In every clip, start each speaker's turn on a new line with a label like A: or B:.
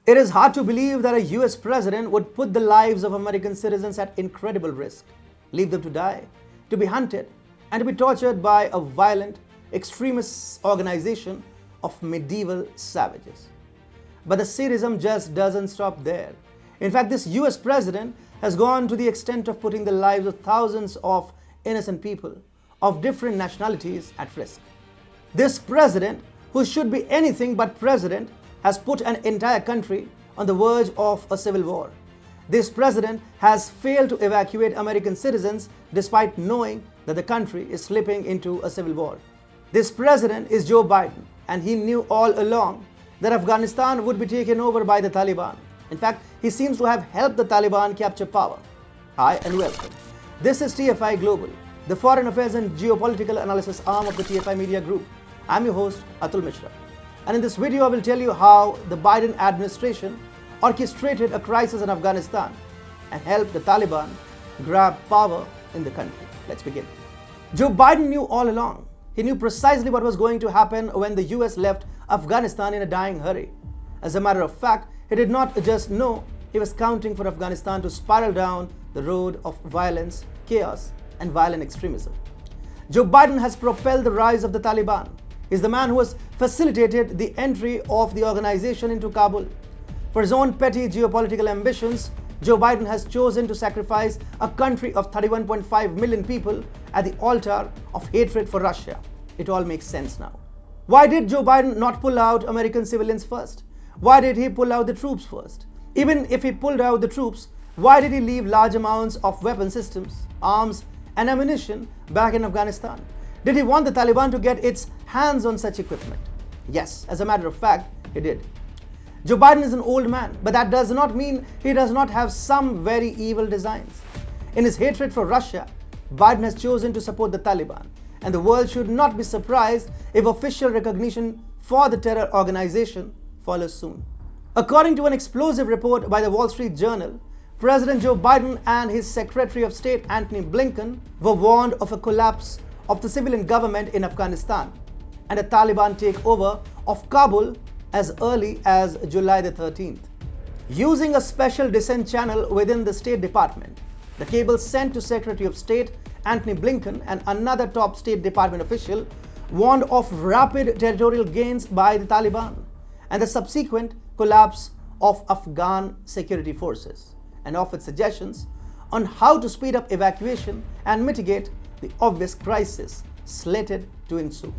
A: It is hard to believe that a US president would put the lives of American citizens at incredible risk, leave them to die, to be hunted, and to be tortured by a violent, extremist organization of medieval savages. But the sadism just doesn't stop there. In fact, this US president has gone to the extent of putting the lives of thousands of innocent people of different nationalities at risk. This president, who should be anything but president, has put an entire country on the verge of a civil war. This president has failed to evacuate American citizens despite knowing that the country is slipping into a civil war. This president is Joe Biden, and he knew all along that Afghanistan would be taken over by the Taliban. In fact, he seems to have helped the Taliban capture power. Hi and welcome. This is TFI Global, the foreign affairs and geopolitical analysis arm of the TFI Media Group. I'm your host, Atul Mishra. And in this video, I will tell you how the Biden administration orchestrated a crisis in Afghanistan and helped the Taliban grab power in the country. Let's begin. Joe Biden knew all along. He knew precisely what was going to happen when the US left Afghanistan in a dying hurry. As a matter of fact, he did not just know, he was counting for Afghanistan to spiral down the road of violence, chaos, and violent extremism. Joe Biden has propelled the rise of the Taliban. He's the man who has facilitated the entry of the organization into Kabul. For his own petty geopolitical ambitions, Joe Biden has chosen to sacrifice a country of 31.5 million people at the altar of hatred for Russia. It all makes sense now. Why did Joe Biden not pull out American civilians first? Why did he pull out the troops first? Even if he pulled out the troops, why did he leave large amounts of weapon systems, arms, and ammunition back in Afghanistan? Did he want the Taliban to get its hands on such equipment? Yes, as a matter of fact, he did. Joe Biden is an old man, but that does not mean he does not have some very evil designs. In his hatred for Russia, Biden has chosen to support the Taliban, and the world should not be surprised if official recognition for the terror organization follows soon. According to an explosive report by the Wall Street Journal, President Joe Biden and his Secretary of State Antony Blinken were warned of a collapse of the civilian government in Afghanistan and a Taliban takeover of Kabul as early as July the 13th. Using a special descent channel within the State Department, the cable sent to Secretary of State Antony Blinken and another top State Department official warned of rapid territorial gains by the Taliban and the subsequent collapse of Afghan security forces, and offered suggestions on how to speed up evacuation and mitigate the obvious crisis slated to ensue.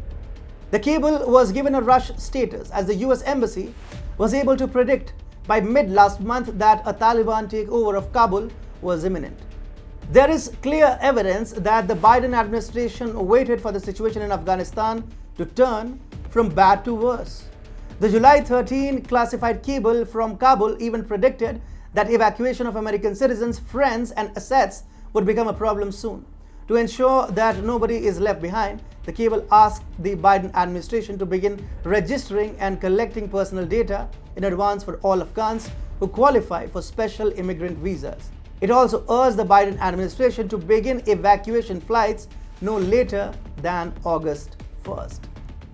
A: The cable was given a rush status as the US Embassy was able to predict by mid last month that a Taliban takeover of Kabul was imminent. There is clear evidence that the Biden administration waited for the situation in Afghanistan to turn from bad to worse. The July 13 classified cable from Kabul even predicted that evacuation of American citizens, friends, and assets would become a problem soon. To ensure that nobody is left behind, the cable asked the Biden administration to begin registering and collecting personal data in advance for all Afghans who qualify for special immigrant visas. It also urged the Biden administration to begin evacuation flights no later than August 1st.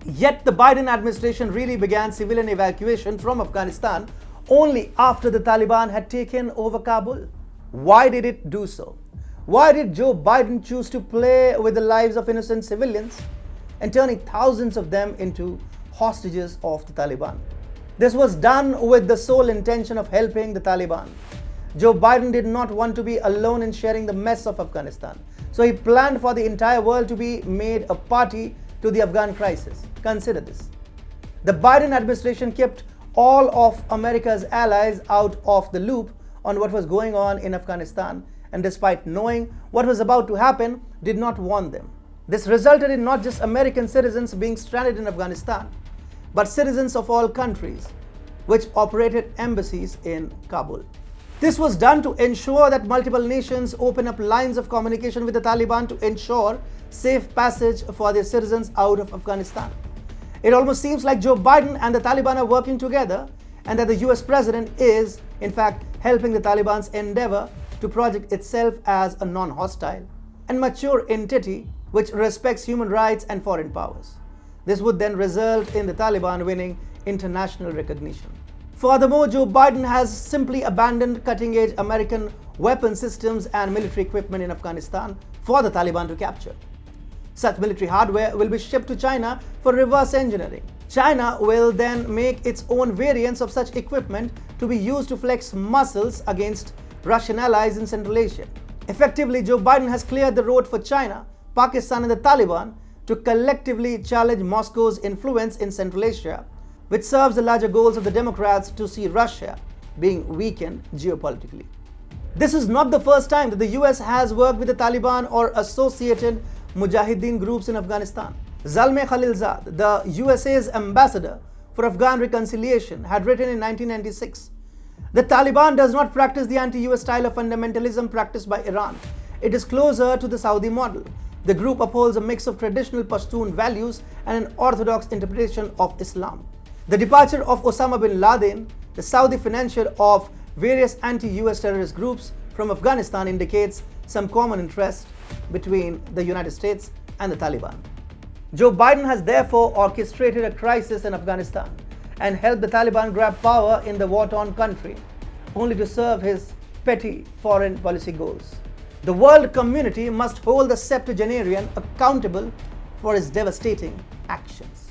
A: Yet the Biden administration really began civilian evacuation from Afghanistan only after the Taliban had taken over Kabul. Why did it do so? Why did Joe Biden choose to play with the lives of innocent civilians and turning thousands of them into hostages of the Taliban? This was done with the sole intention of helping the Taliban. Joe Biden did not want to be alone in sharing the mess of Afghanistan, so he planned for the entire world to be made a party to the Afghan crisis. Consider this. The Biden administration kept all of America's allies out of the loop on what was going on in Afghanistan, and despite knowing what was about to happen, did not warn them. This resulted in not just American citizens being stranded in Afghanistan, but citizens of all countries which operated embassies in Kabul. This was done to ensure that multiple nations open up lines of communication with the Taliban to ensure safe passage for their citizens out of Afghanistan. It almost seems like Joe Biden and the Taliban are working together, and that the US president is, in fact, helping the Taliban's endeavor to project itself as a non-hostile and mature entity which respects human rights and foreign powers. This would then result in the Taliban winning international recognition. Furthermore, Joe Biden has simply abandoned cutting-edge American weapon systems and military equipment in Afghanistan for the Taliban to capture. Such military hardware will be shipped to China for reverse engineering. China will then make its own variants of such equipment to be used to flex muscles against Russian allies in Central Asia. Effectively, Joe Biden has cleared the road for China, Pakistan and the Taliban to collectively challenge Moscow's influence in Central Asia, which serves the larger goals of the Democrats to see Russia being weakened geopolitically. This is not the first time that the US has worked with the Taliban or associated Mujahideen groups in Afghanistan. Zalmay Khalilzad, the USA's ambassador for Afghan reconciliation, had written in 1996, "The Taliban does not practice the anti-US style of fundamentalism practiced by Iran. It is closer to the Saudi model. The group upholds a mix of traditional Pashtun values and an orthodox interpretation of Islam." The departure of Osama bin Laden, the Saudi financier of various anti-US terrorist groups from Afghanistan, indicates some common interest between the United States and the Taliban. Joe Biden has therefore orchestrated a crisis in Afghanistan and helped the Taliban grab power in the war-torn country, only to serve his petty foreign policy goals. The world community must hold the septuagenarian accountable for his devastating actions.